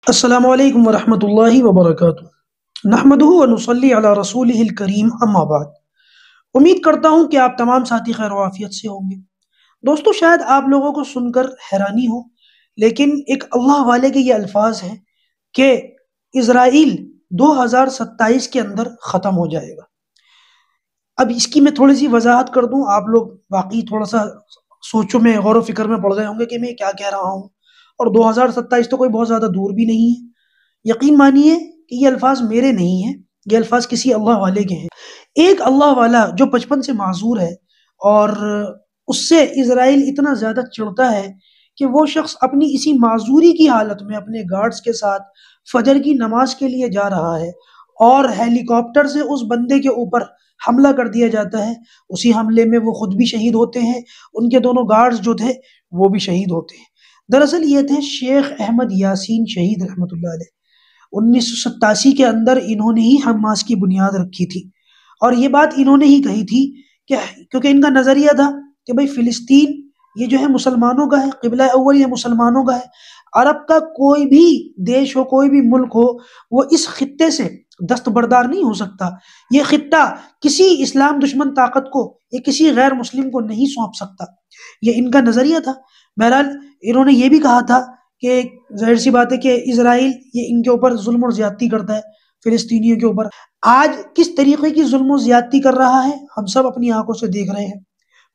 السلام علیکم ورحمۃ اللہ وبرکاتہ، نحمدہ و نصلی علی رسولہ الکریم، اما بعد۔ امید کرتا ہوں کہ آپ تمام ساتھی خیر و عافیت سے ہوں گے۔ دوستو، شاید آپ لوگوں کو سن کر حیرانی ہو، لیکن ایک اللہ والے کے یہ الفاظ ہیں کہ اسرائیل 2027 کے اندر ختم ہو جائے گا۔ اب اس کی میں تھوڑی سی وضاحت کر دوں، آپ لوگ واقعی تھوڑا سا سوچوں میں، غور و فکر میں پڑ گئے ہوں گے کہ میں کیا کہہ رہا ہوں۔ اور 2027 تو کوئی بہت زیادہ دور بھی نہیں ہے۔ یقین مانیے کہ یہ الفاظ میرے نہیں ہیں، یہ الفاظ کسی اللہ والے کے ہیں۔ ایک اللہ والا جو بچپن سے معذور ہے، اور اس سے اسرائیل اتنا زیادہ چڑھتا ہے کہ وہ شخص اپنی اسی معذوری کی حالت میں اپنے گارڈز کے ساتھ فجر کی نماز کے لیے جا رہا ہے، اور ہیلی کاپٹر سے اس بندے کے اوپر حملہ کر دیا جاتا ہے۔ اسی حملے میں وہ خود بھی شہید ہوتے ہیں، ان کے دونوں گارڈز جو تھے وہ بھی شہید ہوتے ہیں۔ دراصل یہ تھے شیخ احمد یاسین شہید رحمۃ اللہ علیہ۔ 1987 کے اندر انہوں نے ہی حماس کی بنیاد رکھی تھی، اور یہ بات انہوں نے ہی کہی تھی کہ کیونکہ ان کا نظریہ تھا کہ بھائی فلسطین یہ جو ہے مسلمانوں کا ہے، قبلہ اول یہ مسلمانوں کا ہے۔ عرب کا کوئی بھی دیش ہو، کوئی بھی ملک ہو، وہ اس خطے سے دستبردار نہیں ہو سکتا۔ یہ خطہ کسی اسلام دشمن طاقت کو یا کسی غیر مسلم کو نہیں سونپ سکتا، یہ ان کا نظریہ تھا۔ بہرحال انہوں نے یہ بھی کہا تھا کہ ظاہر سی بات ہے کہ اسرائیل یہ ان کے اوپر ظلم اور زیادتی کرتا ہے، فلسطینیوں کے اوپر۔ آج کس طریقے کی ظلم و زیادتی کر رہا ہے ہم سب اپنی آنکھوں سے دیکھ رہے ہیں،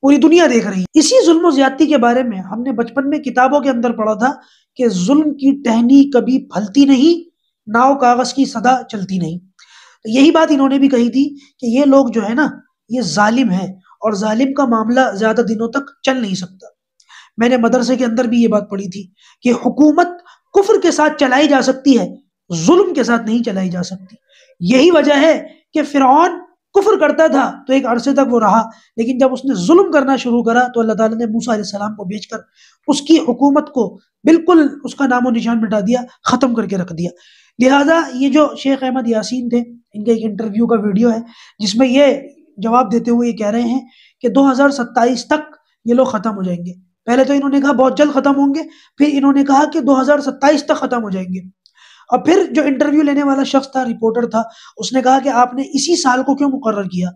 پوری دنیا دیکھ رہی ہے۔ اسی ظلم و زیادتی کے بارے میں ہم نے بچپن میں کتابوں کے اندر پڑھا تھا کہ ظلم کی ٹہنی کبھی پھلتی نہیں، ناؤ کاغذ کی صدا چلتی نہیں۔ تو یہی بات انہوں نے بھی کہی تھی کہ یہ لوگ جو ہے نا، یہ ظالم ہے، اور ظالم کا معاملہ زیادہ دنوں تک چل نہیں سکتا۔ میں نے مدرسے کے اندر بھی یہ بات پڑھی تھی کہ حکومت کفر کے ساتھ چلائی جا سکتی ہے، ظلم کے ساتھ نہیں چلائی جا سکتی۔ یہی وجہ ہے کہ فرعون کفر کرتا تھا تو ایک عرصے تک وہ رہا، لیکن جب اس نے ظلم کرنا شروع کرا تو اللہ تعالیٰ نے موسیٰ علیہ السلام کو بھیج کر اس کی حکومت کو بالکل اس کا نام و نشان مٹا دیا، ختم کر کے رکھ دیا۔ لہٰذا یہ جو شیخ احمد یاسین تھے، ان کے ایک انٹرویو کا ویڈیو ہے جس میں یہ جواب دیتے ہوئے یہ کہہ رہے ہیں کہ 2027 تک یہ لوگ ختم ہو جائیں گے۔ پہلے تو انہوں نے کہا بہت جلد ختم ہوں گے، پھر انہوں نے کہا کہ 2027 تک ختم ہو جائیں گے۔ اور پھر جو انٹرویو لینے والا شخص تھا، رپورٹر تھا، اس نے کہا کہ آپ نے اسی سال کو کیوں مقرر کیا؟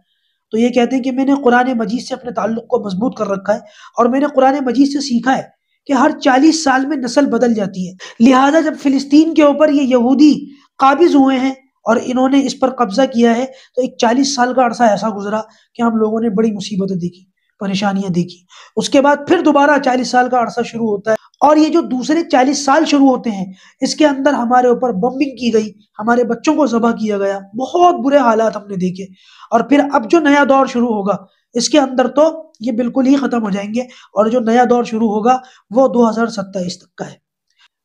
تو یہ کہتے ہیں کہ میں نے قرآن مجید سے اپنے تعلق کو مضبوط کر رکھا ہے، اور میں نے قرآن مجید سے سیکھا ہے کہ ہر 40 سال میں نسل بدل جاتی ہے۔ لہٰذا جب فلسطین کے اوپر یہ یہودی قابض ہوئے ہیں اور انہوں نے اس پر قبضہ کیا ہے، تو ایک 40 سال کا عرصہ ایسا گزرا کہ ہم لوگوں نے بڑی مصیبتیں دیکھی، پریشانیاں دیکھی۔ اس کے بعد پھر دوبارہ 40 سال کا عرصہ شروع ہوتا ہے، اور یہ جو دوسرے 40 سال شروع ہوتے ہیں، اس کے اندر ہمارے اوپر بمبنگ کی گئی، ہمارے بچوں کو ذبح کیا گیا، بہت برے حالات ہم نے دیکھے۔ اور پھر اب جو نیا دور شروع ہوگا، اس کے اندر تو یہ بالکل ہی ختم ہو جائیں گے، اور جو نیا دور شروع ہوگا وہ 2027 تک کا ہے۔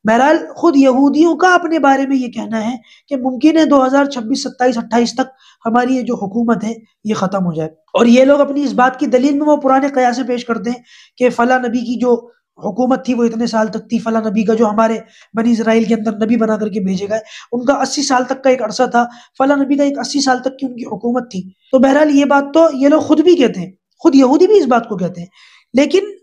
بہرحال خود یہودیوں کا اپنے بارے میں یہ کہنا ہے کہ ممکن ہے 2026، 27، 28 تک ہماری یہ جو حکومت ہے یہ ختم ہو جائے۔ اور یہ لوگ اپنی اس بات کی دلیل میں وہ پرانے قیاسے پیش کرتے ہیں کہ فلاں نبی کی جو حکومت تھی وہ اتنے سال تک تھی، فلاں نبی کا جو ہمارے بنی اسرائیل کے اندر نبی بنا کر کے بھیجے گئے ان کا 80 سال تک کا ایک عرصہ تھا، فلاں نبی کا ایک 80 سال تک کی ان کی حکومت تھی۔ تو بہرحال یہ بات تو یہ لوگ خود بھی کہتے ہیں، خود یہودی بھی اس بات کو کہتے ہیں۔ لیکن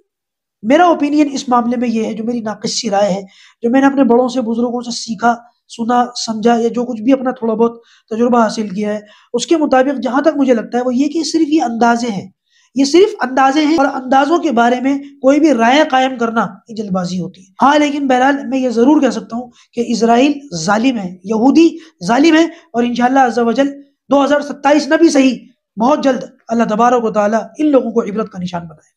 میرا اوپینین اس معاملے میں یہ ہے، جو میری ناقص سی رائے ہے، جو میں نے اپنے بڑوں سے، بزرگوں سے سیکھا، سنا، سمجھا، یا جو کچھ بھی اپنا تھوڑا بہت تجربہ حاصل کیا ہے، اس کے مطابق جہاں تک مجھے لگتا ہے وہ یہ کہ صرف یہ اندازے ہیں، یہ صرف اندازے ہیں، اور اندازوں کے بارے میں کوئی بھی رائے قائم کرنا یہ جلد بازی ہوتی ہے۔ ہاں لیکن بہرحال میں یہ ضرور کہہ سکتا ہوں کہ اسرائیل ظالم ہے، یہودی ظالم ہے، اور انشاءاللہ عز و جل 2027 نہ بھی صحیح، بہت جلد اللہ تبارک و تعالیٰ ان لوگوں کو عبرت کا نشان بنائے۔